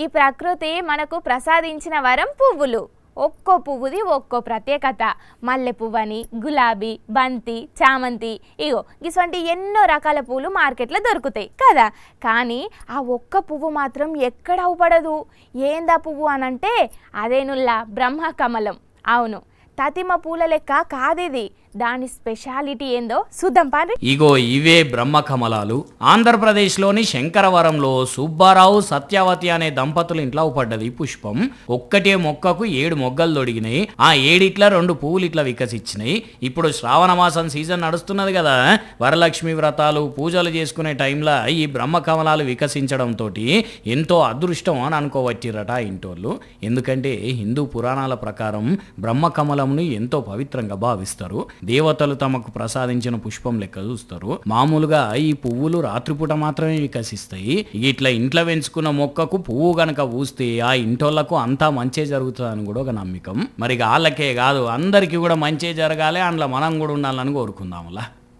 ఈ ప్రకృతి మనకు ప్రసాదించిన వరం పువ్వులు. ఒక్కో పువ్వుది ఒక్కో ప్రత్యేకత. మల్లె పువ్వని, గులాబీ, బంతి, చామంతి, ఇగో ఇటువంటి ఎన్నో రకాల పూలు మార్కెట్లో దొరుకుతాయి కదా. కానీ ఆ ఒక్క పువ్వు మాత్రం ఎక్కడ అవుపడదు. ఏందా పువ్వు అనంటే అదేనుల్లా బ్రహ్మకమలం. అవును, తతిమ పూల లెక్క కాదిది. దాని స్పెషాలిటీ ఏందో చూద్దాం పారి. ఇగో ఇవే బ్రహ్మకమలాలు. ఆంధ్రప్రదేశ్లోని శంకరవరంలో సుబ్బారావు సత్యవతి అనే దంపతులు ఇంట్లో పడ్డది పుష్పం. ఒక్కటే మొక్కకు 7 మొగ్గలు దొడిగినాయి. ఆ 7 2 పువ్వులు ఇట్లా వికసించినాయి. ఇప్పుడు శ్రావణ మాసం సీజన్ నడుస్తున్నది కదా, వరలక్ష్మి వ్రతాలు పూజలు చేసుకునే టైంలో ఈ బ్రహ్మకమలాలు వికసించడంతో ఎంతో అదృష్టం అని అనుకోవచ్చిరట ఇంటోళ్ళు. ఎందుకంటే హిందూ పురాణాల ప్రకారం బ్రహ్మకమలంను ఎంతో పవిత్రంగా భావిస్తారు. దేవతలు తమకు ప్రసాదించిన పుష్పం లెక్క చూస్తారు. మామూలుగా ఈ పువ్వులు రాత్రిపూట మాత్రమే వికసిస్తాయి. ఇట్లా ఇంట్లో పెంచుకున్న మొక్కకు పువ్వు గనక పూస్తే ఆ ఇంటోళ్లకు అంతా మంచే జరుగుతుందని కూడా ఒక నమ్మకం. మరి వాళ్ళకే కాదు అందరికీ కూడా మంచే జరగాలి, అందులో మనం కూడా ఉండాలని కోరుకుందాంలా.